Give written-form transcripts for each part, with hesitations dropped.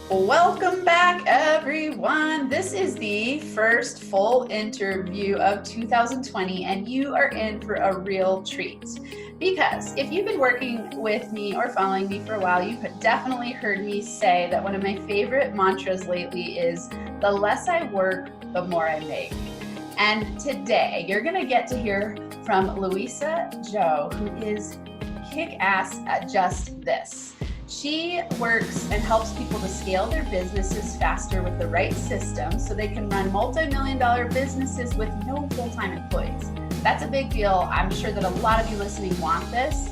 Welcome back, everyone. This is the first full interview of 2020, and you are in for a real treat. Because if you've been working with me or following me for a while, you've definitely heard me say that one of my favorite mantras lately is, the less I work, the more I make. And today, you're going to get to hear from Luisa Zhou, who is kick-ass at just this. She works and helps people to scale their businesses faster with the right systems so they can run multi-million-dollar businesses with no full-time employees. That's a big deal. I'm sure that a lot of you listening want this.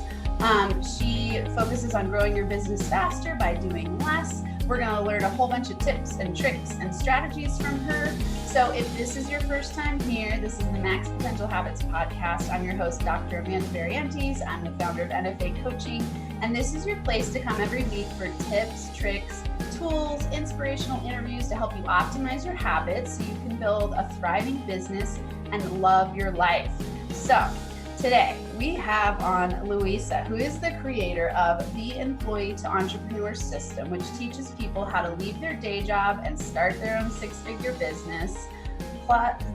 She focuses on growing your business faster by doing less. We're going to learn a whole bunch of tips and tricks and strategies from her. So if this is your first time here, this is the Max Potential Habits podcast. I'm your host, Dr. Amanda Variantes. I'm the founder of NFA Coaching, and this is your place to come every week for tips, tricks, tools, inspirational interviews to help you optimize your habits so you can build a thriving business and love your life. So today we have on Luisa, who is the creator of the Employee to Entrepreneur System, which teaches people how to leave their day job and start their own six-figure business,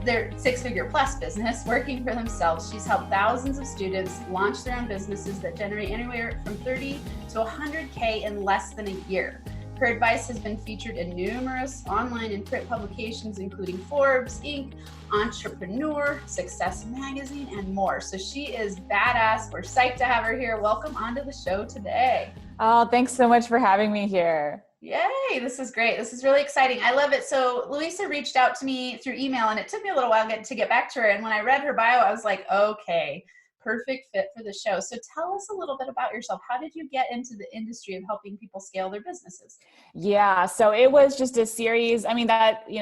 their six-figure plus business, working for themselves. She's helped thousands of students launch their own businesses that generate anywhere from 30 to 100K in less than a year. Her advice has been featured in numerous online and print publications, including Forbes, Inc., Entrepreneur, Success Magazine, and more. So she is badass. We're psyched to have her here. Welcome onto the show today. Oh, thanks so much for having me here. Yay, this is great. This is really exciting. I love it. So Luisa reached out to me through email, and it took me a little while to get back to her. And when I read her bio, I was like, okay, perfect fit for the show. So tell us a little bit about yourself. How did you get into the industry of helping people scale their businesses? Yeah, so it was just a series. I mean,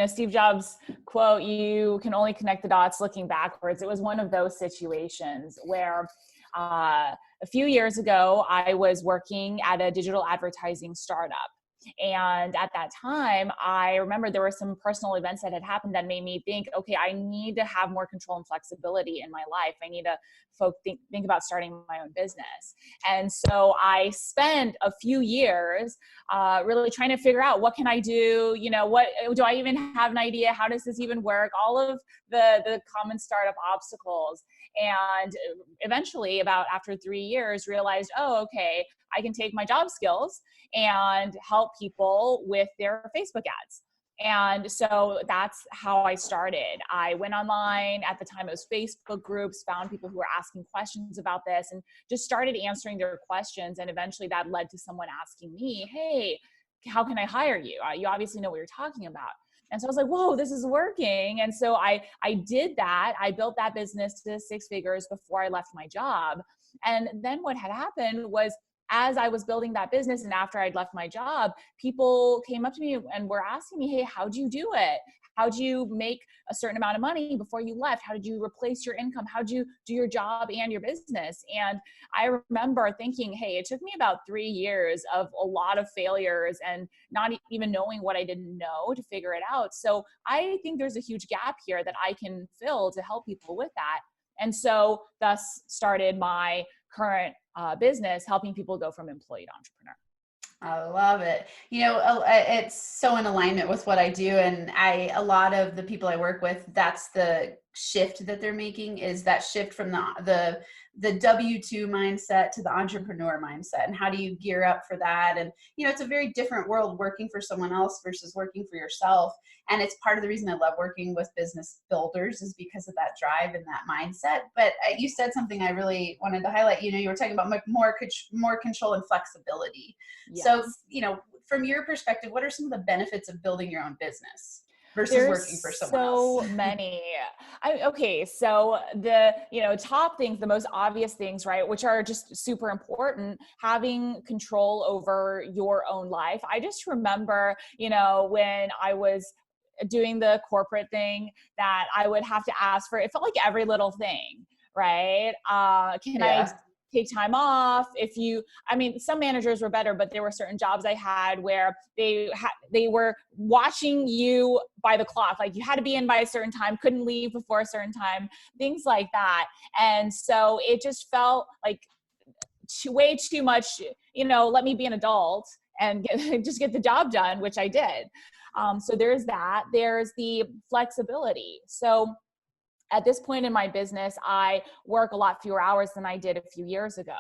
Steve Jobs quote, you can only connect the dots looking backwards. It was one of those situations where a few years ago, I was working at a digital advertising startup. And at that time, I remember there were some personal events that had happened that made me think, okay, I need to have more control and flexibility in my life. I need to think about starting my own business. And so I spent a few years really trying to figure out, what can I do? What do I even have an idea? How does this even work? All of the common startup obstacles. And eventually, after 3 years, realized, oh, okay, I can take my job skills and help people with their Facebook ads. And so that's how I started. I went online. At the time, it was Facebook groups, found people who were asking questions about this, and just started answering their questions. And eventually that led to someone asking me, hey, how can I hire you? You obviously know what you're talking about. And so I was like, whoa, this is working. And so I did that. I built that business to six figures before I left my job. And then what had happened was, as I was building that business and after I'd left my job, people came up to me and were asking me, hey, how'd you do it? How'd you make a certain amount of money before you left? How did you replace your income? How'd you do your job and your business? And I remember thinking, hey, it took me about 3 years of a lot of failures and not even knowing what I didn't know to figure it out. So I think there's a huge gap here that I can fill to help people with that. And so thus started my current business, helping people go from employee to entrepreneur. I love it. It's so in alignment with what I do. And a lot of the people I work with, that's the shift that they're making, is that shift from the W-2 mindset to the entrepreneur mindset. And how do you gear up for that? And, it's a very different world working for someone else versus working for yourself. And it's part of the reason I love working with business builders, is because of that drive and that mindset. But you said something I really wanted to highlight. You were talking about more control and flexibility. Yes. So, from your perspective, what are some of the benefits of building your own business versus working for someone else? So many. Okay, so the top things, the most obvious things, right, which are just super important, having control over your own life. I just remember, when I was doing the corporate thing, that I would have to ask for, it felt like every little thing, right? Can I take time off? Some managers were better, but there were certain jobs I had where they were watching you by the clock. Like, you had to be in by a certain time, couldn't leave before a certain time, things like that. And so it just felt like way too much, let me be an adult and just get the job done, which I did. So there's that. There's the flexibility. So at this point in my business, I work a lot fewer hours than I did a few years ago.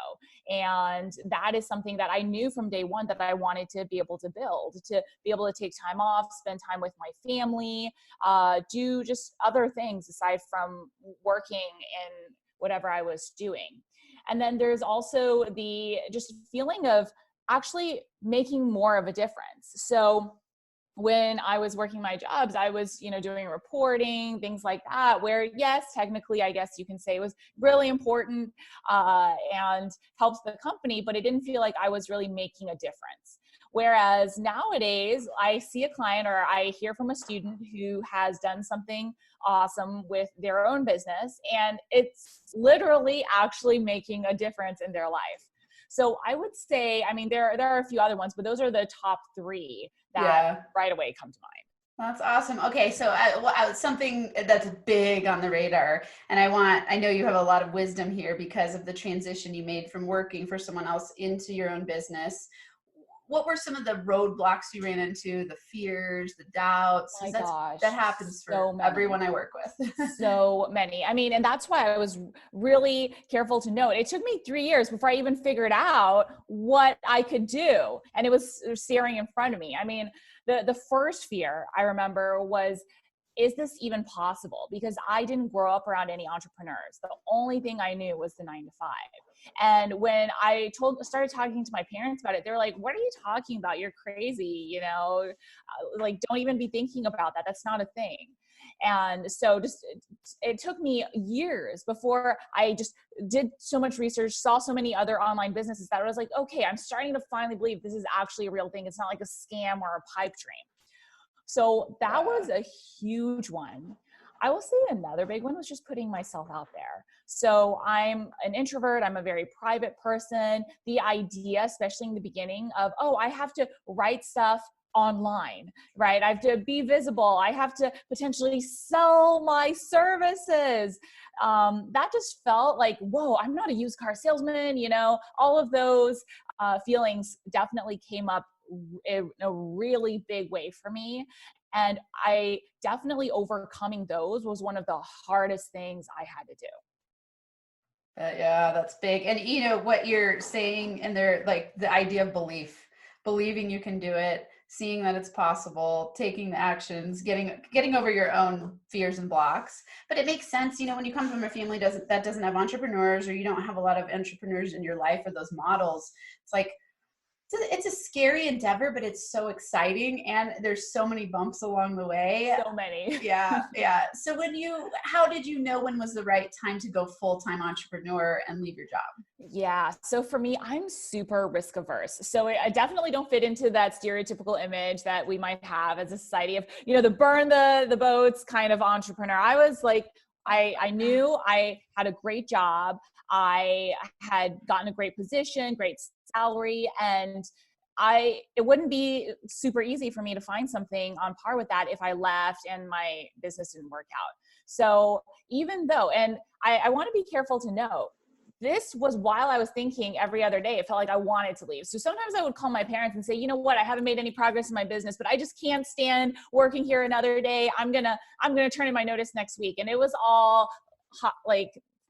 And that is something that I knew from day one that I wanted to be able to build, to be able to take time off, spend time with my family, do just other things aside from working in whatever I was doing. And then there's also the just feeling of actually making more of a difference. So when I was working my jobs, I was, doing reporting, things like that, where yes, technically, I guess you can say it was really important and helps the company, but it didn't feel like I was really making a difference. Whereas nowadays, I see a client or I hear from a student who has done something awesome with their own business, and it's literally actually making a difference in their life. So I would say, there are a few other ones, but those are the top three that right away come to mind. That's awesome. Okay, so something that's big on the radar, and I know you have a lot of wisdom here because of the transition you made from working for someone else into your own business. What were some of the roadblocks you ran into, the fears, the doubts? Oh my gosh, that happens for everyone I work with. So many. And that's why I was really careful to note. It took me 3 years before I even figured out what I could do. And it was staring in front of me. The first fear I remember was, is this even possible? Because I didn't grow up around any entrepreneurs. The only thing I knew was the 9-to-5. And when I started talking to my parents about it, they were like, what are you talking about? You're crazy. Don't even be thinking about that. That's not a thing. And so it took me years before I just did so much research, saw so many other online businesses that I was like, okay, I'm starting to finally believe this is actually a real thing. It's not like a scam or a pipe dream. So that was a huge one. I will say another big one was just putting myself out there. So I'm an introvert. I'm a very private person. The idea, especially in the beginning of, I have to write stuff online, right? I have to be visible. I have to potentially sell my services. That just felt like, whoa, I'm not a used car salesman. All of those feelings definitely came up in a really big way for me. And I definitely overcoming those was one of the hardest things I had to do. Yeah, that's big. And what you're saying in there, like the idea of believing you can do it, seeing that it's possible, taking the actions, getting over your own fears and blocks. But it makes sense, when you come from a family that doesn't have entrepreneurs, or you don't have a lot of entrepreneurs in your life or those models. It's like, it's a scary endeavor, but it's so exciting, and there's so many bumps along the way. So many. Yeah. So how did you know when was the right time to go full-time entrepreneur and leave your job? Yeah. So for me, I'm super risk averse. So I definitely don't fit into that stereotypical image that we might have as a society of, the burn the boats kind of entrepreneur. I was like, I knew I had a great job. I had gotten a great position, great salary, and it wouldn't be super easy for me to find something on par with that if I left and my business didn't work out. So even though, and I want to be careful to note, this was while I was thinking every other day, it felt like I wanted to leave. So sometimes I would call my parents and say, you know what, I haven't made any progress in my business, but I just can't stand working here another day. I'm going to turn in my notice next week. And it was all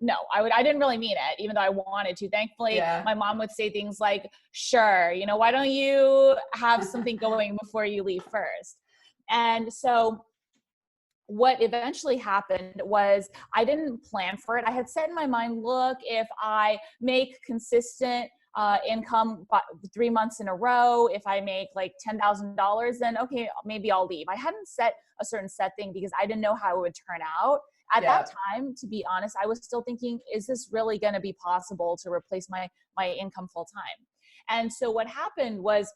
no, I didn't really mean it, even though I wanted to. Thankfully, my mom would say things like, sure, why don't you have something going before you leave first? And so what eventually happened was I didn't plan for it. I had set in my mind, look, if I make consistent income 3 months in a row, if I make like $10,000, then okay, maybe I'll leave. I hadn't set a certain set thing because I didn't know how it would turn out. At that time, to be honest, I was still thinking, is this really going to be possible to replace my income full time? And so what happened was,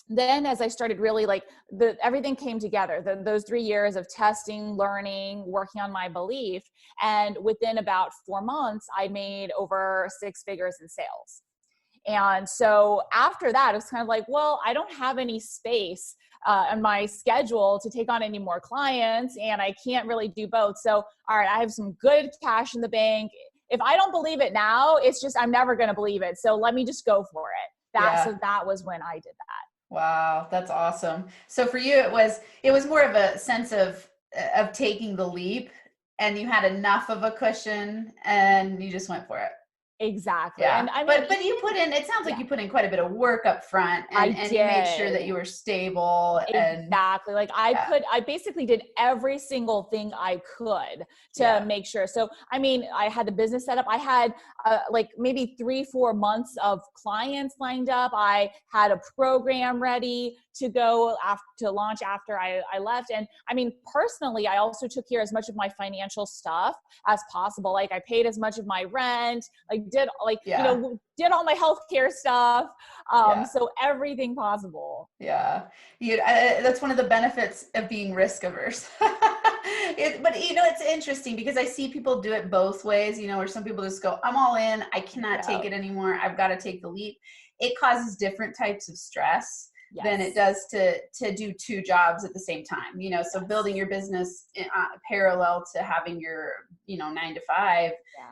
then as I started really everything came together, those 3 years of testing, learning, working on my belief. And within about 4 months, I made over 6 figures in sales. And so after that, it was kind of like, well, I don't have any space on my schedule to take on any more clients, and I can't really do both. So, all right, I have some good cash in the bank. if I don't believe it now, it's just, I'm never going to believe it. So let me just go for it. So that was when I did that. Wow. That's awesome. So for you, it was more of a sense of taking the leap, and you had enough of a cushion and you just went for it. Exactly. Yeah. And I mean, but you put in, it sounds like you put in quite a bit of work up front, and I you made sure that did. you were stable. Exactly. Like I basically did every single thing I could to make sure. So, I mean, I had the business set up. I had like maybe 3-4 months of clients lined up. I had a program ready to go to launch after I left. And I mean, personally, I also took care of as much of my financial stuff as possible. Like I paid as much of my rent, did all my healthcare stuff. So everything possible. Yeah. That's one of the benefits of being risk averse. But it's interesting because I see people do it both ways, where some people just go, I'm all in, I cannot take it anymore, I've got to take the leap. It causes different types of stress than it does to do 2 jobs at the same time, so building your business parallel to having your 9 to 5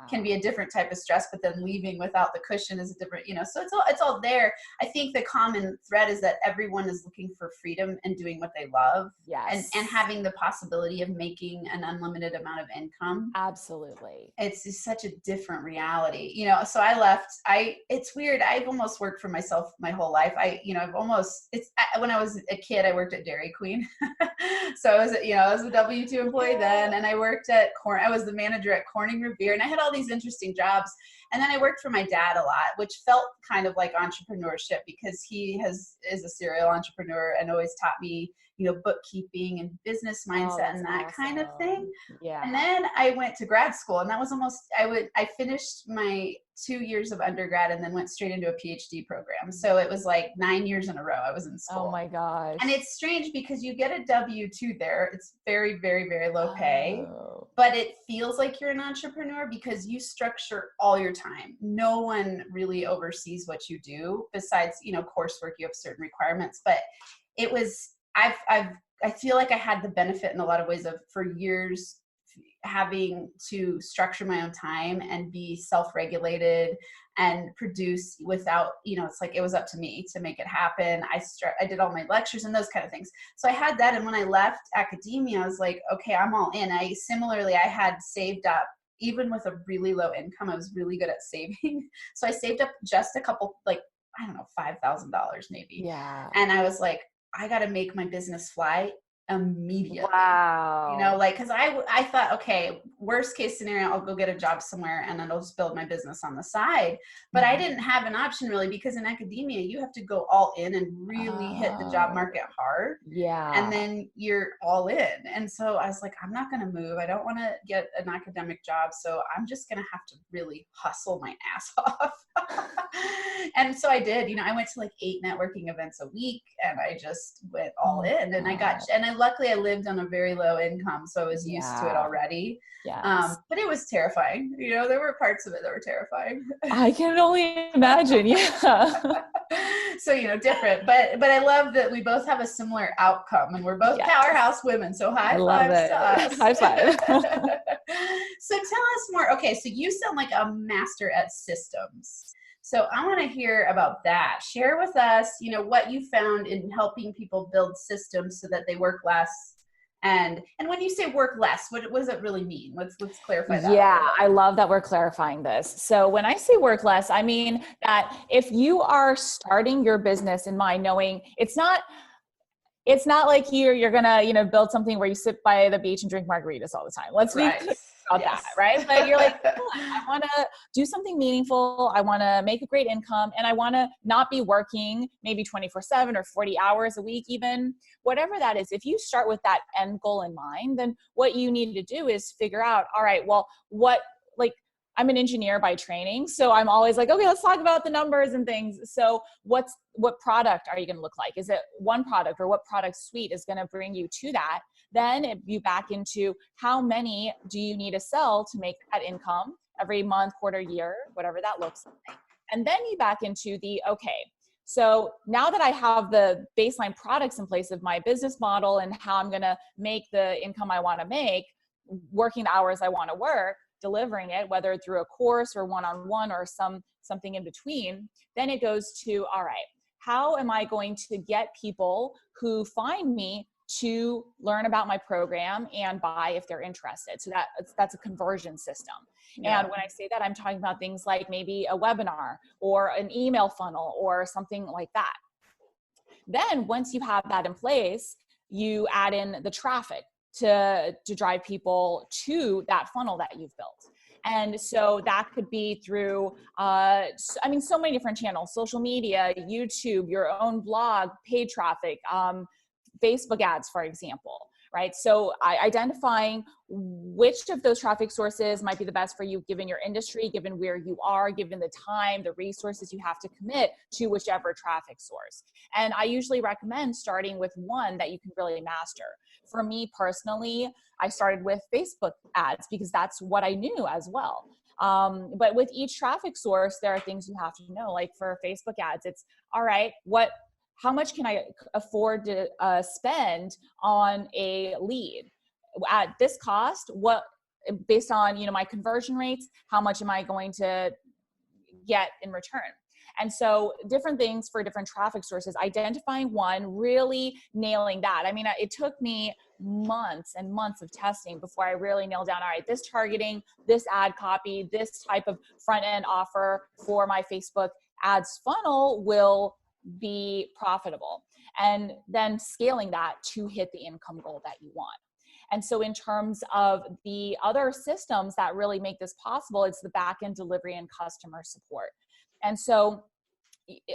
can be a different type of stress, but then leaving without the cushion is a different, so it's all there. I think the common thread is that everyone is looking for freedom and doing what they love, and having the possibility of making an unlimited amount of income. Absolutely. It's just such a different reality, so I left. It's weird. I've almost worked for myself my whole life. When I was a kid, I worked at Dairy Queen. So I was a W-2 employee then, and I worked at I was the manager at Corning Revere, and I had all these interesting jobs. And then I worked for my dad a lot, which felt kind of like entrepreneurship because he is a serial entrepreneur and always taught me, bookkeeping and business mindset and that kind of thing. Yeah. And then I went to grad school, and that was I finished my 2 years of undergrad and then went straight into a PhD program. So it was like 9 years in a row I was in school. Oh my gosh. And it's strange because you get a W-2 there. It's very, very, very low pay, but it feels like you're an entrepreneur because you structure all your time. No one really oversees what you do besides, coursework. You have certain requirements, but it was, I feel like I had the benefit in a lot of ways of, for years, having to structure my own time and be self-regulated and produce without, it's like it was up to me to make it happen. I did all my lectures and those kind of things. So I had that. And when I left academia, I was like, okay, I'm all in. I had saved up, even with a really low income. I was really good at saving. So I saved up just a couple, $5,000 maybe. Yeah. And I was like, I got to make my business fly immediately. Wow. Because I thought, okay, worst case scenario, I'll go get a job somewhere and then I'll just build my business on the side. But I didn't have an option really, because in academia you have to go all in and really hit the job market hard. Yeah. And then you're all in. And so I was like, I'm not going to move. I don't want to get an academic job. So I'm just going to have to really hustle my ass off. And so I did. I went to like 8 networking events a week, and I just went all in. And luckily I lived on a very low income, so I was used to it already. Yes. But it was terrifying. There were parts of it that were terrifying. I can only imagine. Yeah. So, different, but I love that we both have a similar outcome, and we're both powerhouse women. So high fives to us. High five. So tell us more. Okay. So you sound like a master at systems. So I want to hear about that. Share with us, what you found in helping people build systems so that they work less. And when you say work less, what does it really mean? Let's clarify that. Yeah, I love that we're clarifying this. So when I say work less, I mean that if you are starting your business in mind, knowing it's not like you're gonna, build something where you sit by the beach and drink margaritas all the time. Let's be clear about that, right? But you're like, I want to do something meaningful. I want to make a great income, and I want to not be working maybe 24/7 or 40 hours a week, even whatever that is. If you start with that end goal in mind, then what you need to do is figure out, all right, well, I'm an engineer by training. So I'm always like, okay, let's talk about the numbers and things. So what product are you going to look like? Is it one product, or what product suite is going to bring you to that? Then you back into how many do you need to sell to make that income every month, quarter, year, whatever that looks like. And then you back into okay, so now that I have the baseline products in place of my business model and how I'm going to make the income I want to make, working the hours I want to work, delivering it, whether through a course or one-on-one or something in between, then it goes to, all right, how am I going to get people who find me to learn about my program and buy if they're interested? So that's a conversion system. Yeah. And when I say that, I'm talking about things like maybe a webinar or an email funnel or something like that. Then once you have that in place, you add in the traffic to drive people to that funnel that you've built. And so that could be through, so many different channels: social media, YouTube, your own blog, paid traffic, Facebook ads, for example, right? So identifying which of those traffic sources might be the best for you, given your industry, given where you are, given the time, the resources you have to commit to whichever traffic source. And I usually recommend starting with one that you can really master. For me personally, I started with Facebook ads because that's what I knew as well. But with each traffic source, there are things you have to know. Like for Facebook ads, it's all right, how much can I afford to spend on a lead at this cost? What, based on, my conversion rates, how much am I going to get in return? And so different things for different traffic sources, identifying one, really nailing that. I mean, it took me months and months of testing before I really nailed down, all right, this targeting, this ad copy, this type of front end offer for my Facebook ads funnel will be profitable, and then scaling that to hit the income goal that you want. And so in terms of the other systems that really make this possible, it's the back-end delivery and customer support. And so,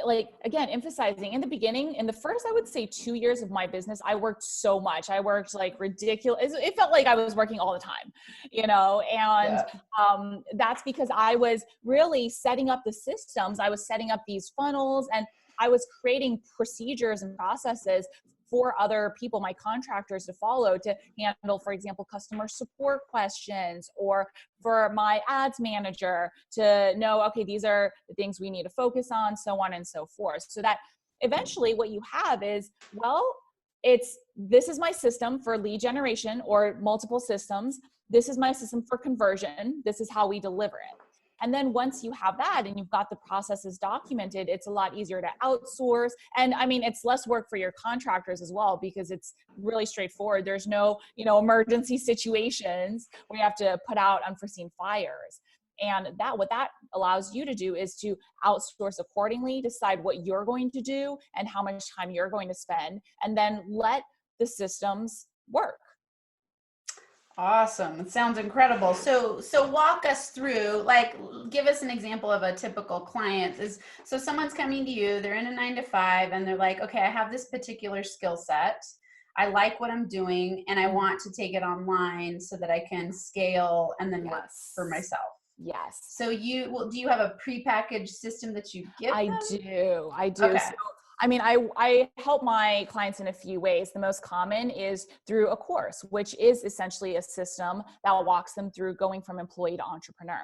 like, again, emphasizing in the beginning, in the first, I would say 2 years of my business, I worked so much. I worked like ridiculous. It felt like I was working all the time, and that's because I was really setting up the systems. I was setting up these funnels, and I was creating procedures and processes for other people, my contractors, to follow to handle, for example, customer support questions, or for my ads manager to know, okay, these are the things we need to focus on, so on and so forth. So that eventually what you have is, this is my system for lead generation, or multiple systems. This is my system for conversion. This is how we deliver it. And then once you have that and you've got the processes documented, it's a lot easier to outsource. And I mean, it's less work for your contractors as well, because it's really straightforward. There's no, emergency situations where you have to put out unforeseen fires. And what that allows you to do is to outsource accordingly, decide what you're going to do and how much time you're going to spend, and then let the systems work. Awesome. It sounds incredible. So walk us through, like, give us an example of a typical client. So someone's coming to you, they're in a 9-to-5, and they're like, okay, I have this particular skill set. I like what I'm doing, and I want to take it online so that I can scale and then work for myself. Yes. So do you have a prepackaged system that you give them? I do. Okay. So, I mean, I help my clients in a few ways. The most common is through a course, which is essentially a system that walks them through going from employee to entrepreneur.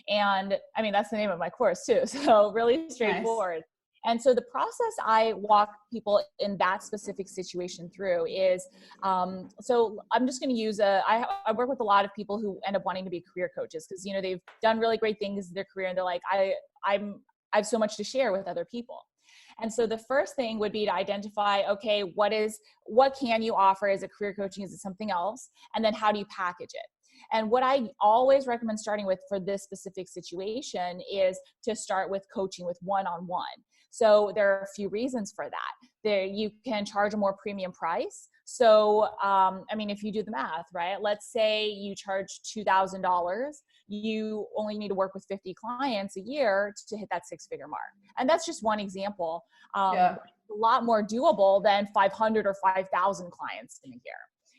And I mean, that's the name of my course too. So really straightforward. Nice. And so the process I walk people in that specific situation through is, so I'm just going to use I work with a lot of people who end up wanting to be career coaches, because, they've done really great things in their career, and they're like, I have so much to share with other people. And so the first thing would be to identify, okay, what can you offer? Is it career coaching? Is it something else? And then how do you package it? And what I always recommend starting with for this specific situation is to start with coaching with one-on-one. So there are a few reasons for that. You can charge a more premium price. So, I mean, if you do the math, right? Let's say you charge $2,000. You only need to work with 50 clients a year to hit that 6-figure mark. And that's just one example. A lot more doable than 500 or 5,000 clients in a year.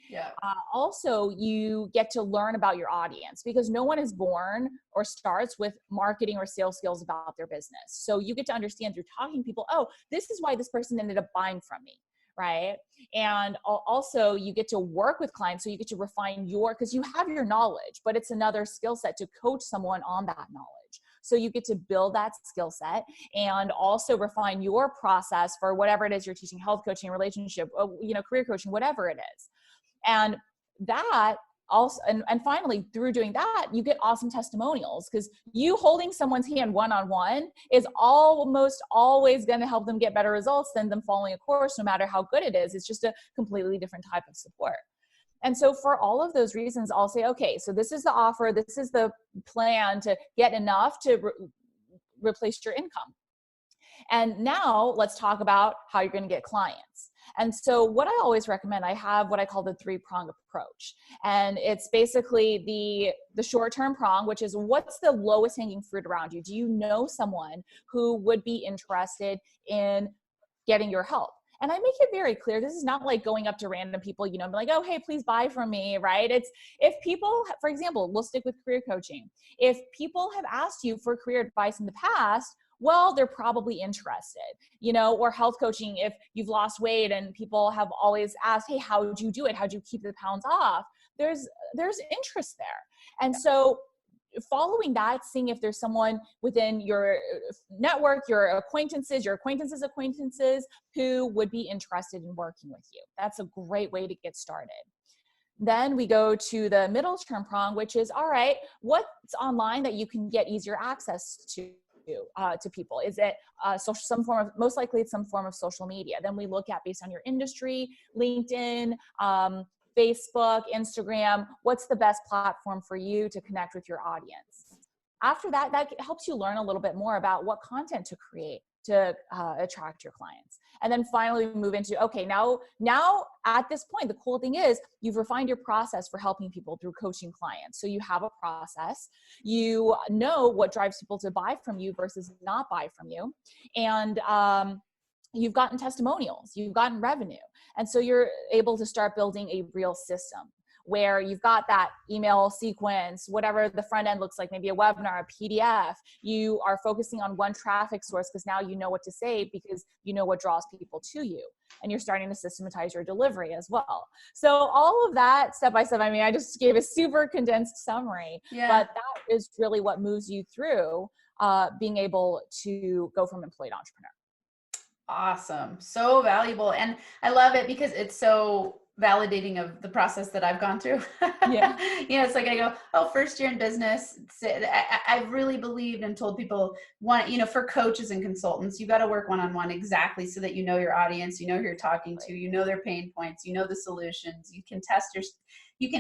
Yeah. Also, you get to learn about your audience, because no one is born or starts with marketing or sales skills about their business. So you get to understand through talking to people, oh, this is why this person ended up buying from me, right? And also you get to work with clients, so you get to refine because you have your knowledge, but it's another skill set to coach someone on that knowledge. So you get to build that skill set and also refine your process for whatever it is you're teaching: health coaching, relationship, career coaching, whatever it is. And that also, and finally, through doing that, you get awesome testimonials, because you holding someone's hand one-on-one is almost always going to help them get better results than them following a course, no matter how good it is. It's just a completely different type of support. And so for all of those reasons, I'll say, okay, so this is the offer, this is the plan to get enough to replace your income. And now let's talk about how you're going to get clients. And so what I always recommend, I have what I call the 3-prong approach. And it's basically the short-term prong, which is, what's the lowest hanging fruit around you? Do you know someone who would be interested in getting your help? And I make it very clear, this is not like going up to random people, you know, be like, oh, hey, please buy from me, right? It's, if people, for example, we'll stick with career coaching. If people have asked you for career advice in the past, well, they're probably interested, you know, or health coaching. If you've lost weight and people have always asked, hey, how did you do it? How did you keep the pounds off? There's interest there. And so following that, seeing if there's someone within your network, your acquaintances who would be interested in working with you. That's a great way to get started. Then we go to the middle term prong, which is, all right, what's online that you can get easier access to people? Is it most likely it's some form of social media. Then we look at, based on your industry, LinkedIn, Facebook, Instagram, what's the best platform for you to connect with your audience? After that, that helps you learn a little bit more about what content to create to attract your clients. And then finally we move into, okay, now at this point, the cool thing is you've refined your process for helping people through coaching clients. So you have a process, you know what drives people to buy from you versus not buy from you. And you've gotten testimonials, you've gotten revenue. And so you're able to start building a real system where you've got that email sequence, whatever the front end looks like, maybe a webinar, a PDF. You are focusing on one traffic source because now you know what to say, because you know what draws people to you. And you're starting to systematize your delivery as well. So all of that step by step, I mean, I just gave a super condensed summary, but that is really what moves you through being able to go from employee to entrepreneur. Awesome. So valuable. And I love it because it's so validating of the process that I've gone through. Yeah. You know, it's like I go, oh, first year in business. I've really believed and told people, for coaches and consultants, you got to work one-on-one exactly so that you know your audience, you know who you're talking to, you know their pain points, you know the solutions. You can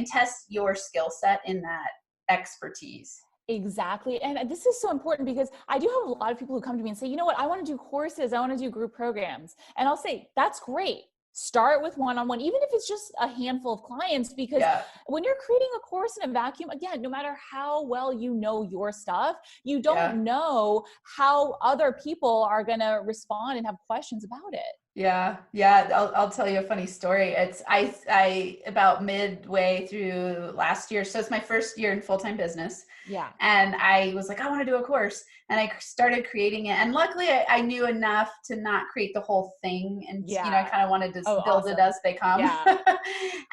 test your skill set in that expertise. Exactly. And this is so important because I do have a lot of people who come to me and say, you know what, I want to do courses, I want to do group programs. And I'll say, that's great. Start with one-on-one, even if it's just a handful of clients, because when you're creating a course in a vacuum, again, no matter how well you know your stuff, you don't know how other people are going to respond and have questions about it. Yeah. I'll tell you a funny story. It's I about midway through last year. So it's my first year in full-time business. Yeah. And I was like, I want to do a course. And I started creating it. And luckily I knew enough to not create the whole thing. And, I kind of wanted to build it as they come. Yeah.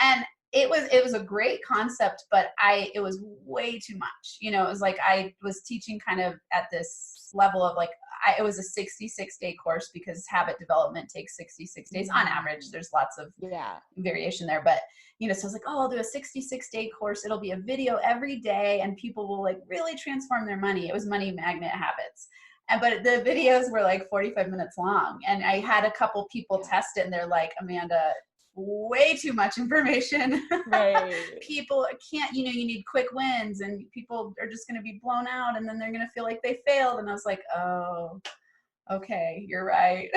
And it was a great concept, but it was way too much. It was like, I was teaching kind of at this level of like, it was a 66-day course because habit development takes 66 days on average. There's lots of variation there, but so I was like, oh, I'll do a 66-day course. It'll be a video every day and people will like really transform their money. It was Money Magnet Habits. But the videos were like 45 minutes long. And I had a couple people test it and they're like, Amanda, way too much information. Right. People can't, you need quick wins and people are just going to be blown out and then they're going to feel like they failed. And I was like, oh, okay, you're right.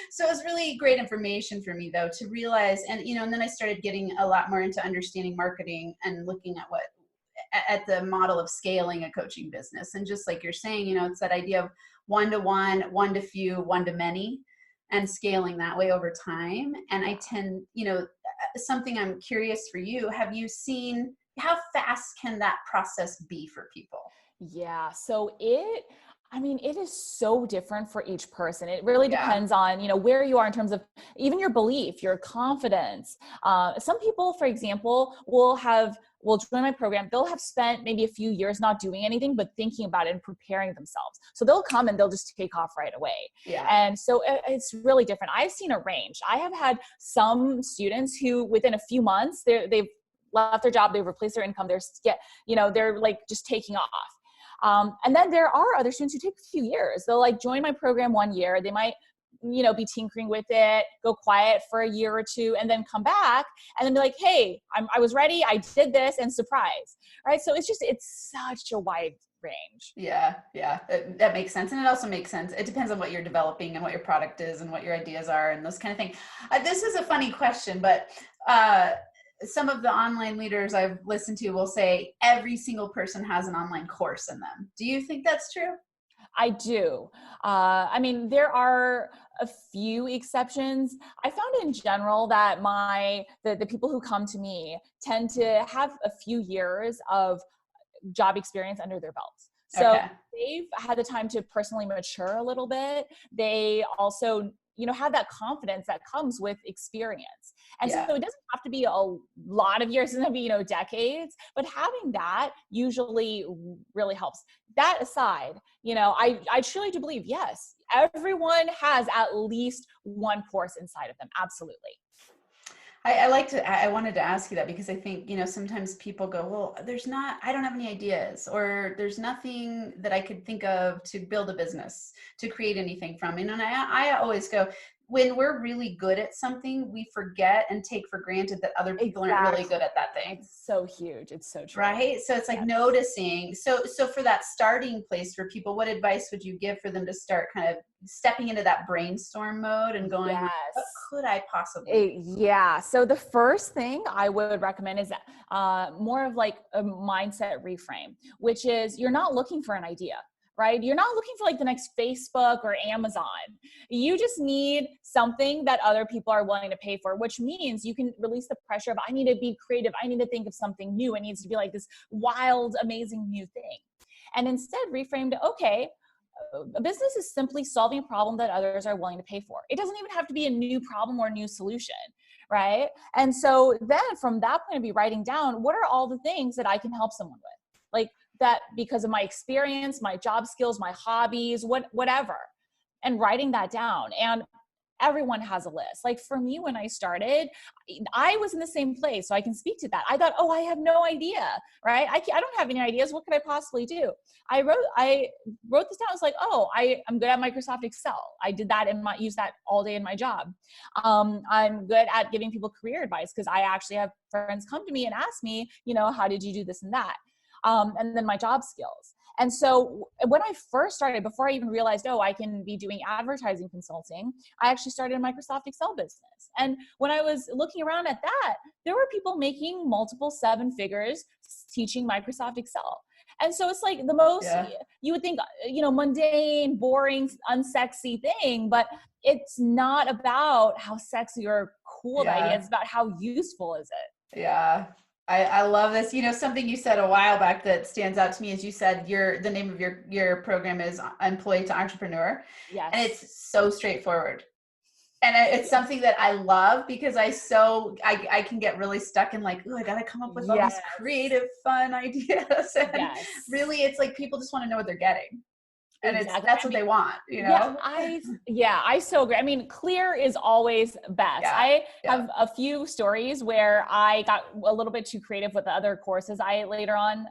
So it was really great information for me though, to realize, and then I started getting a lot more into understanding marketing and looking at the model of scaling a coaching business. And just like you're saying, it's that idea of one-to-one, one-to-few, one-to-many, and scaling that way over time. And I tend, something I'm curious for you, have you seen, how fast can that process be for people? Yeah. So it is so different for each person. It really depends on, where you are in terms of even your belief, your confidence. Some people, for example, will join my program. They'll have spent maybe a few years not doing anything, but thinking about it and preparing themselves. So they'll come and they'll just take off right away. Yeah. And so it's really different. I've seen a range. I have had some students who within a few months, they've left their job, they've replaced their income, they're like just taking off. And then there are other students who take a few years. They'll like join my program 1 year. They might, be tinkering with it, go quiet for a year or two, and then come back and then be like, hey, I was ready. I did this, and surprise. Right. So it's such a wide range. Yeah. That makes sense. And it also makes sense. It depends on what you're developing and what your product is and what your ideas are and those kind of things. This is a funny question, but some of the online leaders I've listened to will say every single person has an online course in them. Do you think that's true? I do. There are a few exceptions. I found in general that the people who come to me tend to have a few years of job experience under their belts. So they've had the time to personally mature a little bit. They also, have that confidence that comes with experience. And so it doesn't have to be a lot of years, it doesn't have to be, decades, but having that usually really helps. That aside, I truly do believe, yes, everyone has at least one course inside of them. Absolutely. I wanted to ask you that because I think, sometimes people go, well, I don't have any ideas, or there's nothing that I could think of to build a business, to create anything from. And I always go, when we're really good at something, we forget and take for granted that other people aren't really good at that thing. It's so huge. It's so true. Right. So it's like noticing. So for that starting place for people, what advice would you give for them to start kind of stepping into that brainstorm mode and going, what could I possibly? So the first thing I would recommend is more of like a mindset reframe, which is you're not looking for an idea. Right? You're not looking for like the next Facebook or Amazon. You just need something that other people are willing to pay for, which means you can release the pressure of, I need to be creative. I need to think of something new. It needs to be like this wild, amazing new thing. And instead reframe to, okay, a business is simply solving a problem that others are willing to pay for. It doesn't even have to be a new problem or a new solution. Right? And so then from that point of view, writing down, what are all the things that I can help someone with? Like, that because of my experience, my job skills, my hobbies, whatever, and writing that down. And everyone has a list. Like for me, when I started, I was in the same place. So I can speak to that. I thought, I have no idea, right? I don't have any ideas. What could I possibly do? I wrote this down. I was like, I'm good at Microsoft Excel. I did that use that all day in my job. I'm good at giving people career advice because I actually have friends come to me and ask me, how did you do this and that? And then my job skills. And so when I first started, before I even realized, I can be doing advertising consulting, I actually started a Microsoft Excel business. And when I was looking around at that, there were people making multiple 7 figures teaching Microsoft Excel. And so it's like the most, you would think, mundane, boring, unsexy thing, but it's not about how sexy or cool the idea is. It's about how useful is it. Yeah. I love this. Something you said a while back that stands out to me is you said the name of your program is Employee to Entrepreneur. Yes. And it's so straightforward. And it's something that I love because I can get really stuck in like, I got to come up with all these creative, fun ideas. And really it's like people just want to know what they're getting. And that's what they want, I so agree. I mean, clear is always best. I have a few stories where I got a little bit too creative with the other courses I later on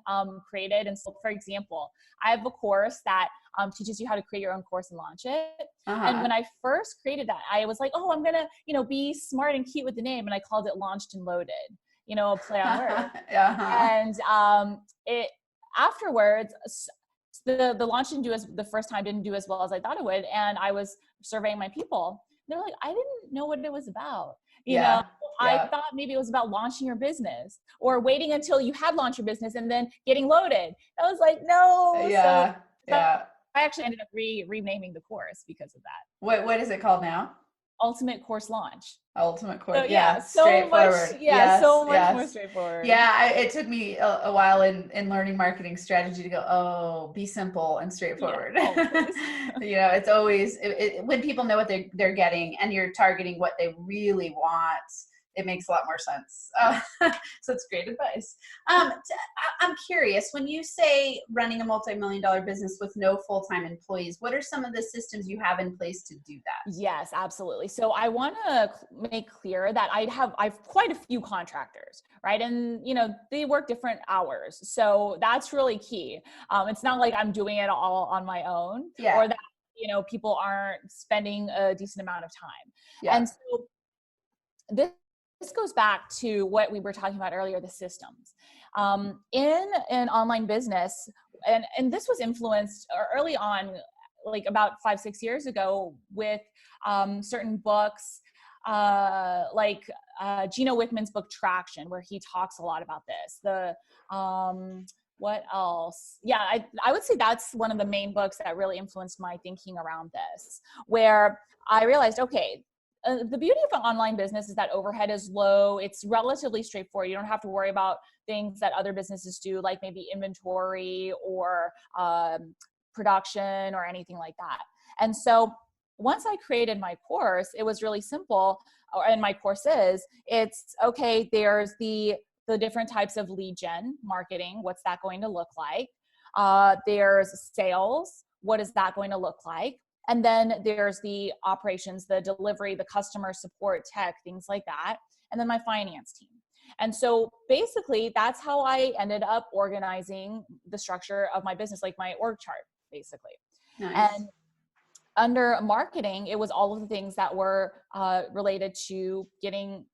created. And so, for example, I have a course that teaches you how to create your own course and launch it. And when I first created that, I was like, I'm going to, be smart and cute with the name. And I called it Launched and Loaded, a play on words. And it afterwards, the launch the first time didn't do as well as I thought it would. And I was surveying my people. They're like, I didn't know what it was about. I thought maybe it was about launching your business or waiting until you had launched your business and then getting loaded. I was like, no. I actually ended up renaming the course because of that. What is it called now? Ultimate Course Launch. Ultimate Course. So straightforward. Much, so much more straightforward. It took me a while in learning marketing strategy to go, be simple and straightforward. It's always when people know what they're getting and you're targeting what they really want, it makes a lot more sense. So it's great advice. I'm curious, when you say running a multi-million-dollar business with no full-time employees, what are some of the systems you have in place to do that? Yes, absolutely. So I want to make clear that I've quite a few contractors, right? And they work different hours. So that's really key. It's not like I'm doing it all on my own, Yeah. or that people aren't spending a decent amount of time. Yeah. And so this goes back to what we were talking about earlier, the systems. In an online business, and this was influenced early on, like about 5-6 years ago, with certain books, like Gino Wickman's book Traction, where he talks a lot about this. What else? Yeah, I would say that's one of the main books that really influenced my thinking around this, where I realized, okay, the beauty of an online business is that overhead is low. It's relatively straightforward. You don't have to worry about things that other businesses do, like maybe inventory or production or anything like that. And so once I created my course, it was really simple. And my course it's okay, there's the different types of lead gen marketing. What's that going to look like? There's sales. What is that going to look like? And then there's the operations, the delivery, the customer support, tech, things like that. And then my finance team. And so basically that's how I ended up organizing the structure of my business, like my org chart, basically. Nice. And under marketing, it was all of the things that were related to getting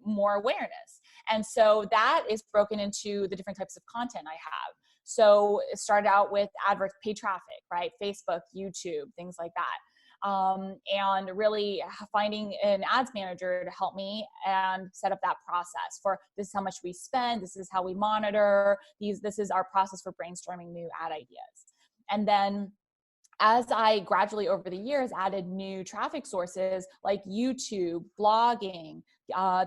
more awareness. And so that is broken into the different types of content I have. So it started out with paid traffic, right? Facebook, YouTube, things like that. And really finding an ads manager to help me and set up that process for this is how much we spend, this is how we monitor, this is our process for brainstorming new ad ideas. And then as I gradually over the years added new traffic sources like YouTube, blogging,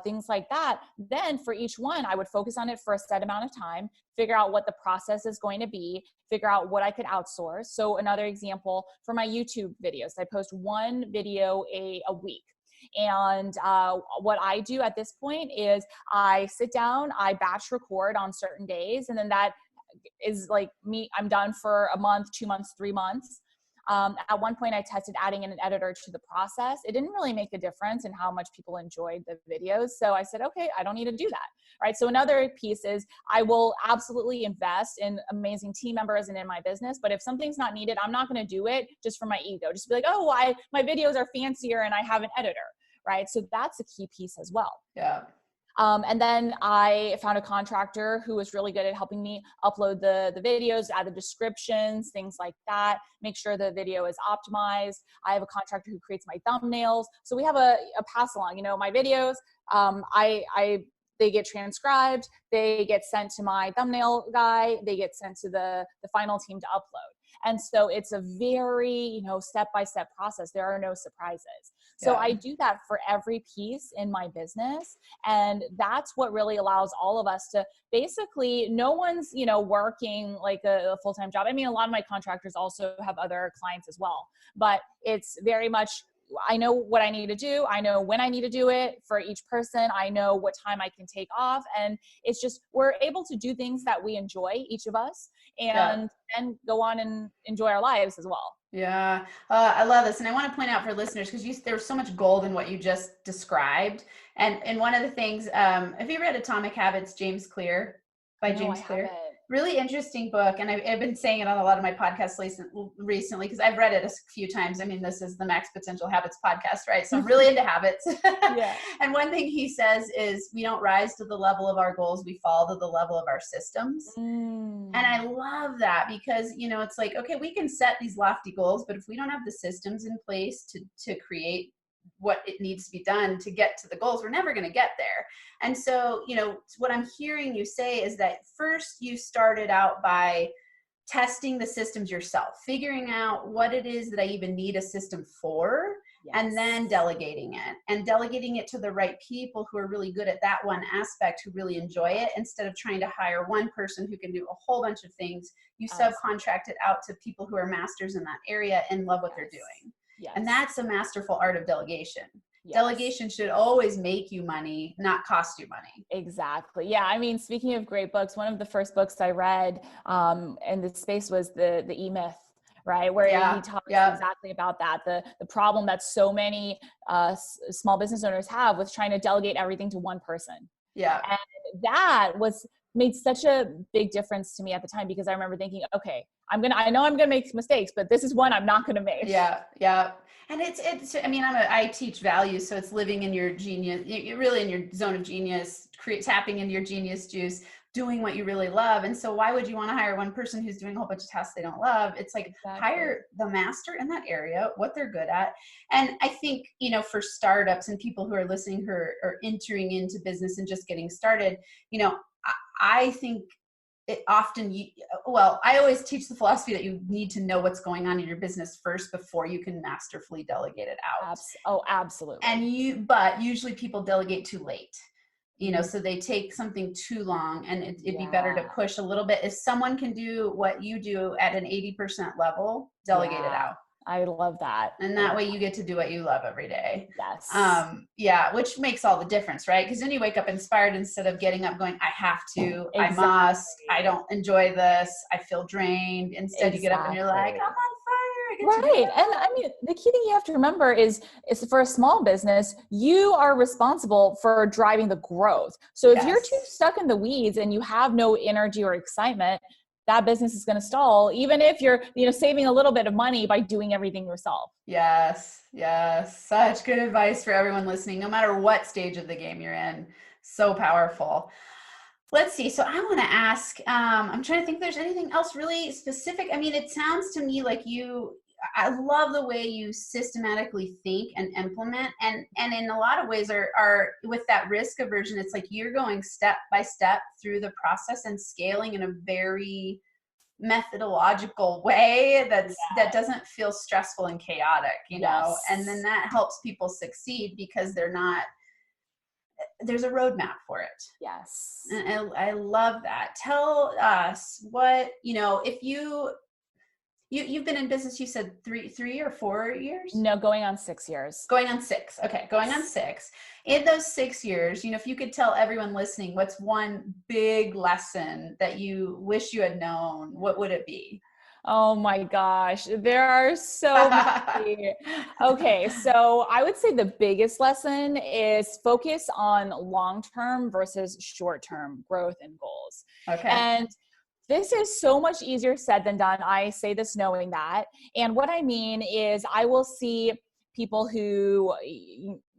things like that, then for each one, I would focus on it for a set amount of time, figure out what the process is going to be, figure out what I could outsource. So another example for my YouTube videos, I post one video a week. And what I do at this point is I sit down, I batch record on certain days, and then that is like me, I'm done for a month, 2 months, 3 months. At one point I tested adding in an editor to the process. It didn't really make a difference in how much people enjoyed the videos. So I said, okay, I don't need to do that. Right. So another piece is I will absolutely invest in amazing team members and in my business. But if something's not needed, I'm not going to do it just for my ego. Just be like, oh, my videos are fancier and I have an editor. Right. So that's a key piece as well. Yeah. And then I found a contractor who was really good at helping me upload the videos, add the descriptions, things like that, make sure the video is optimized. I have a contractor who creates my thumbnails. So we have a pass along, my videos, they get transcribed, they get sent to my thumbnail guy, they get sent to the final team to upload. And so it's a very, step-by-step process. There are no surprises. So Yeah. I do that for every piece in my business. And that's what really allows all of us to basically, no one's, working like a full-time job. I mean, a lot of my contractors also have other clients as well, but it's very much, I know what I need to do. I know when I need to do it for each person. I know what time I can take off. And it's just, we're able to do things that we enjoy, each of us, and then go on and enjoy our lives as well. Yeah, I love this. And I want to point out for listeners, because there's so much gold in what you just described. And one of the things, have you read Atomic Habits, James Clear, by James Clear? Haven't. Really interesting book. And I've been saying it on a lot of my podcasts recently, because I've read it a few times. I mean, this is the Max Potential Habits podcast, right? So I'm really into habits. Yeah. And one thing he says is we don't rise to the level of our goals. We fall to the level of our systems. And I love that because, it's like, okay, we can set these lofty goals, but if we don't have the systems in place to create what it needs to be done to get to the goals, we're never going to get there. And so, what I'm hearing you say is that first you started out by testing the systems yourself, figuring out what it is that I even need a system for, and then delegating it to the right people who are really good at that one aspect, who really enjoy it, instead of trying to hire one person who can do a whole bunch of things. You subcontract it out to people who are masters in that area and love what they're doing. Yes. And that's a masterful art of delegation. Yes. Delegation should always make you money, not cost you money. Exactly. Yeah. I mean, speaking of great books, one of the first books I read in this space was the E-Myth, right? Where he talks exactly about that, the problem that so many small business owners have with trying to delegate everything to one person. Yeah. And that made such a big difference to me at the time, because I remember thinking, okay, I know I'm going to make mistakes, but this is one I'm not going to make. Yeah. Yeah. And I mean, I teach values, so it's living in your genius, you're really in your zone of genius, tapping into your genius juice, doing what you really love. And so why would you want to hire one person who's doing a whole bunch of tasks they don't love? It's like, hire the master in that area, what they're good at. And I think, for startups and people who are listening, who are entering into business and just getting started, I think I always teach the philosophy that you need to know what's going on in your business first before you can masterfully delegate it out. Oh, absolutely. But usually people delegate too late, so they take something too long, and it'd be better to push a little bit. If someone can do what you do at an 80% level, delegate it out. I love that. And that way you get to do what you love every day. Yes. Which makes all the difference, right? Because then you wake up inspired instead of getting up going, I have to, I must, I don't enjoy this, I feel drained. Instead you get up and you're like, I'm on fire. Right. And I mean, the key thing you have to remember is for a small business, you are responsible for driving the growth. So if you're too stuck in the weeds and you have no energy or excitement, that business is going to stall, even if you're, saving a little bit of money by doing everything yourself. Yes. Such good advice for everyone listening, no matter what stage of the game you're in. So powerful. Let's see. So I want to ask, I'm trying to think if there's anything else really specific. I mean, it sounds to me like I love the way you systematically think and implement, and in a lot of ways are with that risk aversion. It's like you're going step by step through the process and scaling in a very methodological way that doesn't feel stressful and chaotic, and then that helps people succeed because there's a roadmap for it. Yes. And I love that. Tell us what, if you've been in business, you said 3 or 4 years? No, going on 6 years. Going on 6. Okay. Going on 6. In those 6 years, if you could tell everyone listening, what's one big lesson that you wish you had known, what would it be? Oh my gosh, there are so many. Okay, so I would say the biggest lesson is focus on long-term versus short-term growth and goals. Okay. And this is so much easier said than done. I say this knowing that. And what I mean is I will see people who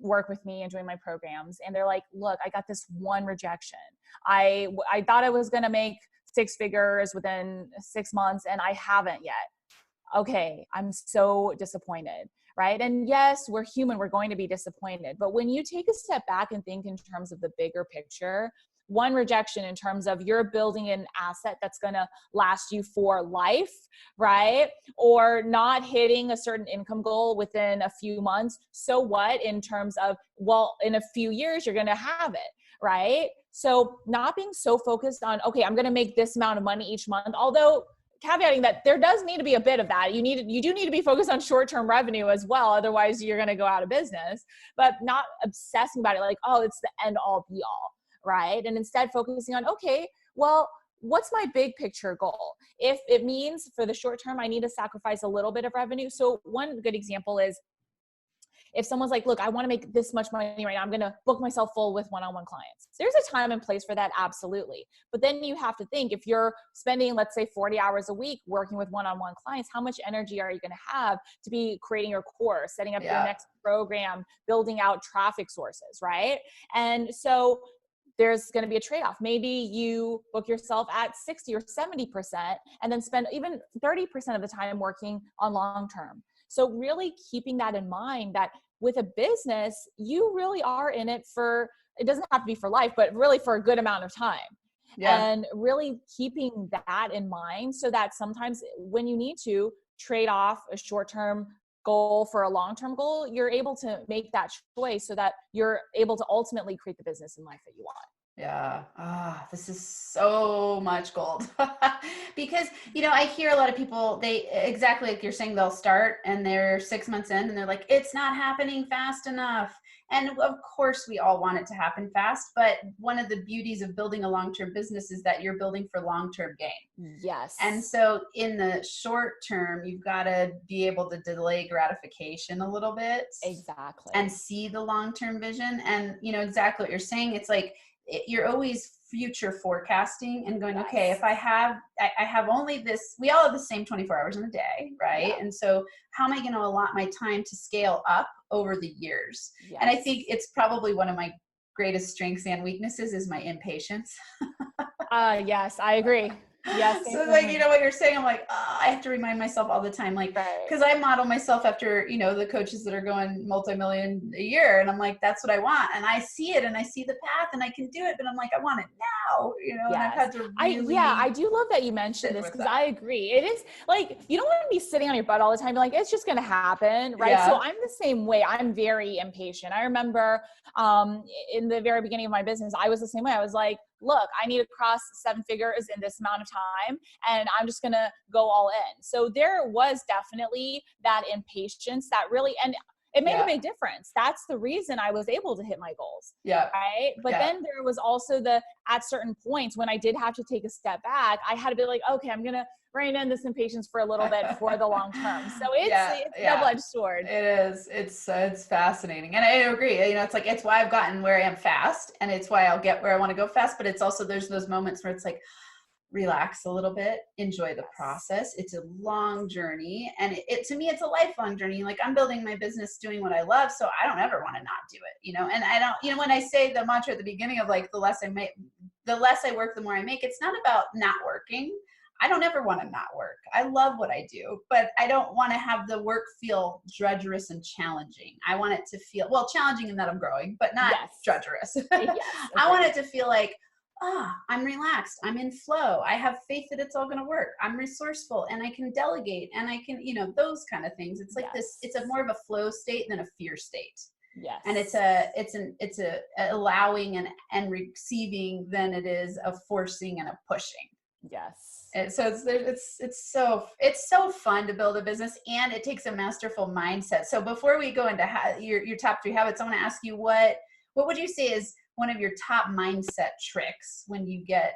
work with me and join my programs, and they're like, look, I got this one rejection. I thought I was going to make 6 figures within 6 months and I haven't yet. Okay, I'm so disappointed, right? And yes, we're human, we're going to be disappointed. But when you take a step back and think in terms of the bigger picture, one rejection in terms of you're building an asset that's going to last you for life, right? Or not hitting a certain income goal within a few months. So what in terms of, well, in a few years, you're going to have it, right? So not being so focused on, okay, I'm going to make this amount of money each month, although caveating that there does need to be a bit of that. You do need to be focused on short-term revenue as well. Otherwise you're going to go out of business, but not obsessing about it like, oh, it's the end all be all, right? And instead focusing on, okay, well, what's my big picture goal? If it means for the short term, I need to sacrifice a little bit of revenue. So one good example is if someone's like, look, I want to make this much money right now, I'm going to book myself full with one-on-one clients. There's a time and place for that. Absolutely. But then you have to think, if you're spending, let's say 40 hours a week working with one-on-one clients, how much energy are you going to have to be creating your course, setting up your next program, building out traffic sources, right? And so there's going to be a trade-off. Maybe you book yourself at 60 or 70% and then spend even 30% of the time working on long-term. So really keeping that in mind, that with a business, you really are in it for, it doesn't have to be for life, but really for a good amount of time. And really keeping that in mind so that sometimes when you need to trade off a short-term goal for a long-term goal, you're able to make that choice so that you're able to ultimately create the business and life that you want. Yeah. This is so much gold because, I hear a lot of people, they exactly like you're saying, they'll start and they're 6 months in and they're like, it's not happening fast enough. And of course, we all want it to happen fast. But one of the beauties of building a long-term business is that you're building for long-term gain. Yes. And so in the short term, you've got to be able to delay gratification a little bit. Exactly. And see the long-term vision. And exactly what you're saying. It's like you're always future forecasting and going, Yes. okay, if I have only this, we all have the same 24 hours in a day, right? Yeah. And so how am I going to allot my time to scale up over the years? Yes. And I think it's probably one of my greatest strengths and weaknesses is my impatience. Yes, I agree. Yes. So like, what you're saying, I'm like, I have to remind myself all the time, like, because I model myself after, the coaches that are going multi-million a year. And I'm like, that's what I want. And I see it and I see the path and I can do it, but I'm like, I want it now, Yes. And I've had to really. I do love that you mentioned this because I agree. It is like, you don't want to be sitting on your butt all the time. You're like, it's just going to happen. Right. Yeah. So I'm the same way. I'm very impatient. I remember in the very beginning of my business, I was the same way. I was like, look, I need to cross 7 figures in this amount of time and I'm just going to go all in. So there was definitely that impatience that really, and it made a big difference. That's the reason I was able to hit my goals. Yeah. Right. But then there was also at certain points when I did have to take a step back, I had to be like, okay, I'm going to rein in this impatience for a little bit for the long term. So it's a double-edged sword. It is. It's fascinating. And I agree. It's why I've gotten where I am fast and it's why I'll get where I want to go fast. But it's also, there's those moments where it's like, relax a little bit, enjoy the process. It's a long journey. And to me, it's a lifelong journey. Like I'm building my business, doing what I love. So I don't ever want to not do it, and I don't, when I say the mantra at the beginning of like, the less I work, the more I make, it's not about not working. I don't ever want to not work. I love what I do, but I don't want to have the work feel drudgerous and challenging. I want it to feel, challenging in that I'm growing, but not drudgerous. Yes, I want it to feel like, I'm relaxed. I'm in flow. I have faith that it's all going to work. I'm resourceful and I can delegate and I can, those kind of things. It's like this, it's a more of a flow state than a fear state. Yes. And it's a allowing and receiving than it is a forcing and a pushing. Yes. And so it's so fun to build a business and it takes a masterful mindset. So before we go into your top 3 habits, I want to ask you what would you say is one of your top mindset tricks when you get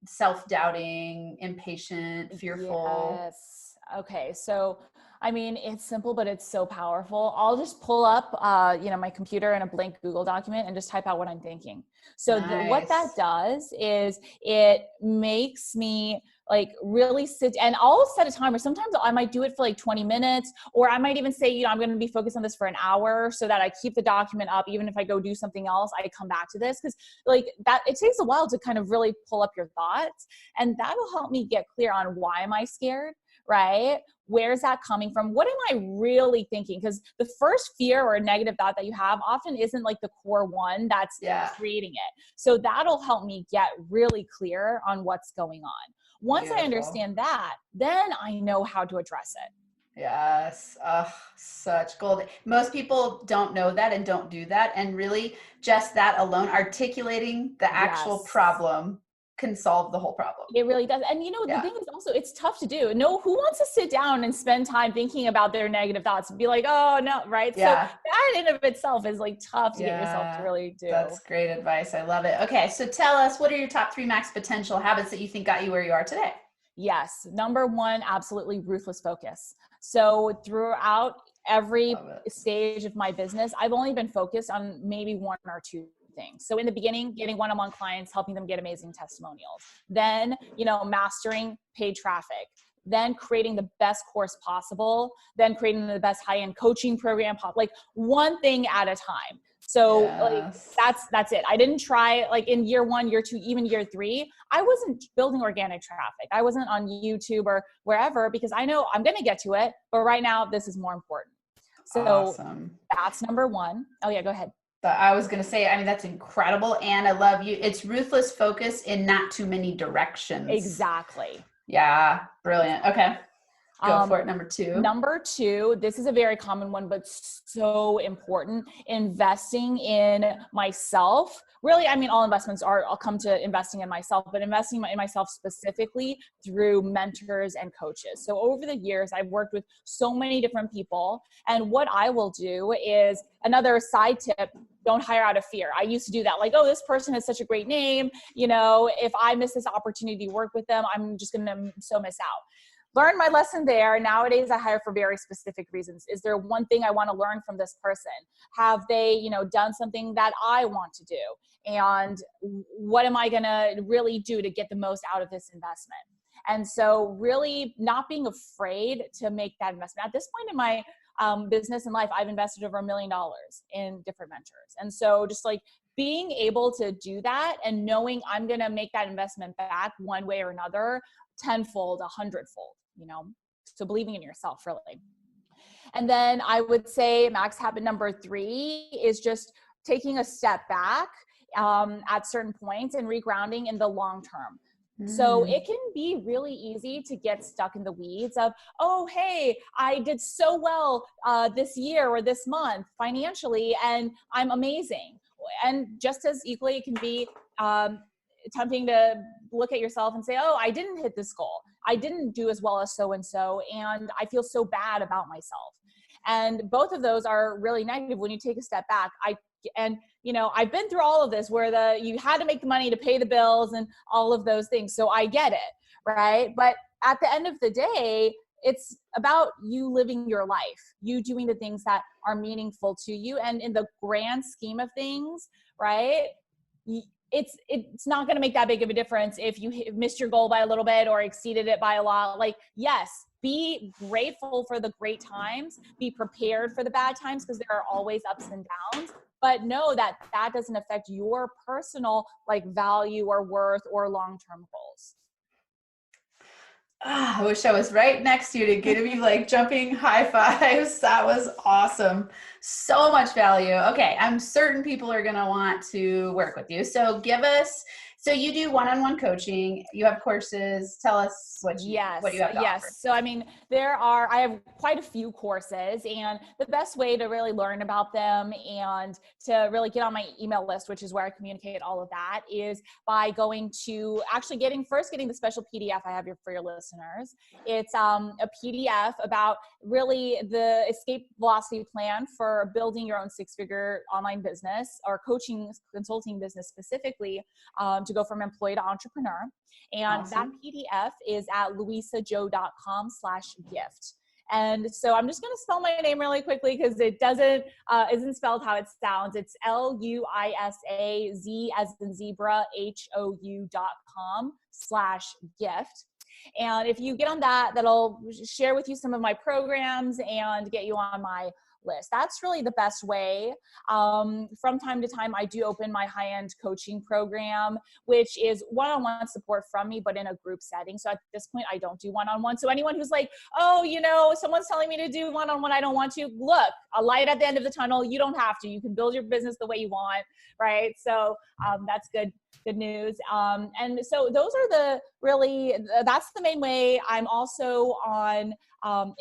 self-doubting, impatient, fearful? Yes. Okay. So, I mean, it's simple, but it's so powerful. I'll just pull up, my computer in a blank Google document and just type out what I'm thinking. So what that does is it makes me like really sit, and I'll set a timer. Sometimes I might do it for like 20 minutes, or I might even say, I'm going to be focused on this for an hour so that I keep the document up. Even if I go do something else, I come back to this. Cause like that, it takes a while to kind of really pull up your thoughts, and that'll help me get clear on why am I scared? Right? Where's that coming from? What am I really thinking? Because the first fear or negative thought that you have often isn't like the core one that's creating it. So that'll help me get really clear on what's going on. Once I understand that, then I know how to address it. Yes. Such gold. Most people don't know that and don't do that. And really just that alone, articulating the actual problem can solve the whole problem. It really does. And the thing is also, it's tough to do. No, who wants to sit down and spend time thinking about their negative thoughts and be like, oh no, right? Yeah. So that in of itself is like tough to get yourself to really do. That's great advice. I love it. Okay. So tell us, what are your top 3 max potential habits that you think got you where you are today? Yes. Number 1, absolutely ruthless focus. So throughout every stage of my business, I've only been focused on maybe 1 or 2 things. So in the beginning, getting one-on-one clients, helping them get amazing testimonials, then, mastering paid traffic, then creating the best course possible, then creating the best high-end coaching program, like one thing at a time. So like, that's it. I didn't try like in year 1, year 2, even year 3, I wasn't building organic traffic. I wasn't on YouTube or wherever because I know I'm going to get to it, but right now this is more important. So that's number 1. Oh yeah, go ahead. I was going to say, I mean, that's incredible. And I love you. It's ruthless focus in not too many directions. Exactly. Yeah. Brilliant. Okay. Go for it. Number two. Number two, this is a very common one, but so important: investing in myself. Really, I mean, all investments are, I'll come to investing in myself, but investing in myself specifically through mentors and coaches. So over the years, I've worked with so many different people. And what I will do is, another side tip: don't hire out of fear. I used to do that. Like, oh, this person has such a great name. You know, if I miss this opportunity to work with them, I'm just going to so miss out. Learn my lesson there. Nowadays, I hire for very specific reasons. Is there one thing I want to learn from this person? Have they, you know, done something that I want to do? And what am I going to really do to get the most out of this investment? And so really not being afraid to make that investment. At this point in my business and life, I've invested over $1 million in different mentors. And so just like being able to do that and knowing I'm going to make that investment back one way or another, tenfold, 100-fold, you know, so believing in yourself, really. And then I would say max habit number 3 is just taking a step back at certain points and regrounding in the long term. So it can be really easy to get stuck in the weeds of, oh, hey, I did so well this year or this month financially, and I'm amazing. And just as equally, it can be tempting to look at yourself and say, oh, I didn't hit this goal. I didn't do as well as so-and-so, and I feel so bad about myself. And both of those are really negative when you take a step back. You know, I've been through all of this where you had to make the money to pay the bills and all of those things. So I get it, right? But at the end of the day, it's about you living your life, you doing the things that are meaningful to you. And in the grand scheme of things, right, it's not going to make that big of a difference if you missed your goal by a little bit or exceeded it by a lot. Like, yes, be grateful for the great times, be prepared for the bad times, because there are always ups and downs, but know that that doesn't affect your personal like value or worth or long-term goals. I wish I was right next to you to give you like jumping high fives. That was awesome. So much value. Okay, I'm certain people are going to want to work with you. So so you do one-on-one coaching, you have courses. Tell us what you have to offer. So, I mean, I have quite a few courses, and the best way to really learn about them and to really get on my email list, which is where I communicate all of that, is by going to actually getting the special PDF I have here for your listeners. It's a PDF about really the escape velocity plan for building your own 6-figure online business or coaching consulting business specifically, to go from employee to entrepreneur. And awesome. That PDF is at luisazhou.com/gift. And so I'm just going to spell my name really quickly because it isn't spelled how it sounds. It's LUISAZ as in zebra, HOU.com/gift. And if you get on that, that'll share with you some of my programs and get you on my list. That's really the best way. From time to time, I do open my high-end coaching program, which is one-on-one support from me, but in a group setting. So at this point, I don't do one-on-one. So anyone who's like, oh, you know, someone's telling me to do one-on-one, I don't want to. Look, a light at the end of the tunnel. You don't have to. You can build your business the way you want, right? So that's good news. And so those are that's the main way. I'm also on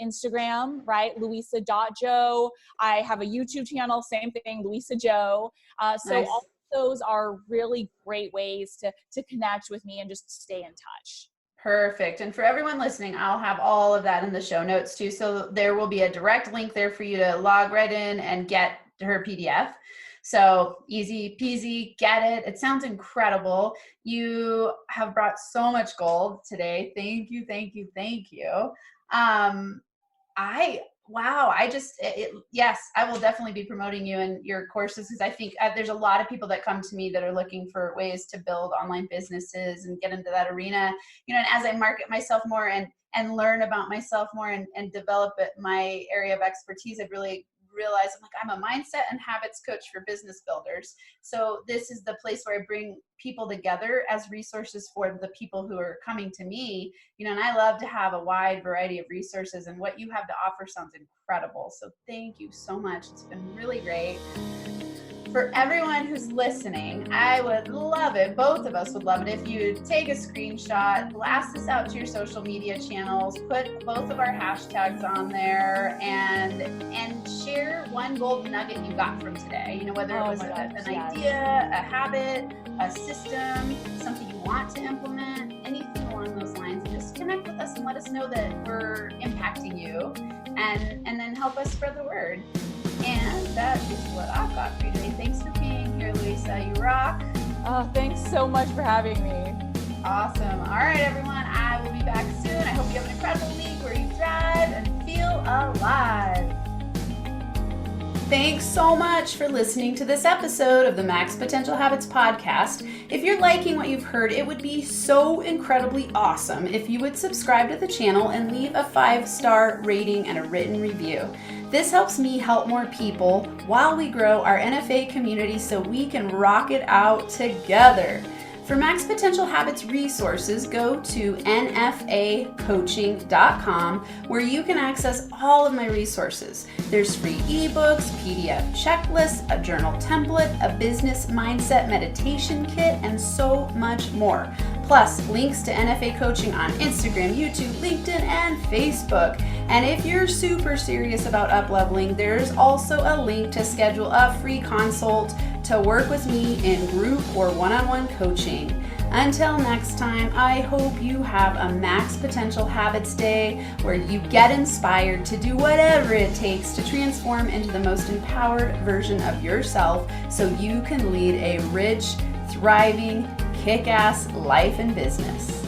Instagram, right? Luisa.Zhou. I have a YouTube channel, same thing, Luisa Zhou. So nice. All of those are really great ways to connect with me and just stay in touch. Perfect. And for everyone listening, I'll have all of that in the show notes too. So there will be a direct link there for you to log right in and get her PDF. So easy peasy, get it. It sounds incredible. You have brought so much gold today. Thank you, thank you, thank you. Yes, I will definitely be promoting you and your courses because I think there's a lot of people that come to me that are looking for ways to build online businesses and get into that arena. You know, and as I market myself more and learn about myself more and develop my area of expertise, I've really realized I'm a mindset and habits coach for business builders. So this is the place where I bring people together as resources for the people who are coming to me, you know, and I love to have a wide variety of resources, and what you have to offer sounds incredible. So thank you so much. It's been really great. For everyone who's listening, I would love it, both of us would love it, if you take a screenshot, blast this out to your social media channels, put both of our hashtags on there, and share one golden nugget you got from today. You know, whether it was an idea, a habit, a system, something you want to implement, anything along those lines. And just connect with us and let us know that we're impacting you, and then help us spread the word. And that is what I've got for you today. Thanks for being here, Luisa. You rock. Oh, thanks so much for having me. Awesome. All right, everyone. I will be back soon. I hope you have an incredible week where you thrive and feel alive. Thanks so much for listening to this episode of the Max Potential Habits podcast. If you're liking what you've heard, it would be so incredibly awesome if you would subscribe to the channel and leave a 5-star rating and a written review. This helps me help more people while we grow our NFA community so we can rock it out together. For Max Potential Habits resources, go to nfacoaching.com where you can access all of my resources. There's free ebooks, PDF checklists, a journal template, a business mindset meditation kit, and so much more. Plus, links to NFA coaching on Instagram, YouTube, LinkedIn, and Facebook. And if you're super serious about up-leveling, there's also a link to schedule a free consult to work with me in group or one-on-one coaching. Until next time, I hope you have a Max Potential Habits Day where you get inspired to do whatever it takes to transform into the most empowered version of yourself so you can lead a rich, thriving, kick-ass life and business.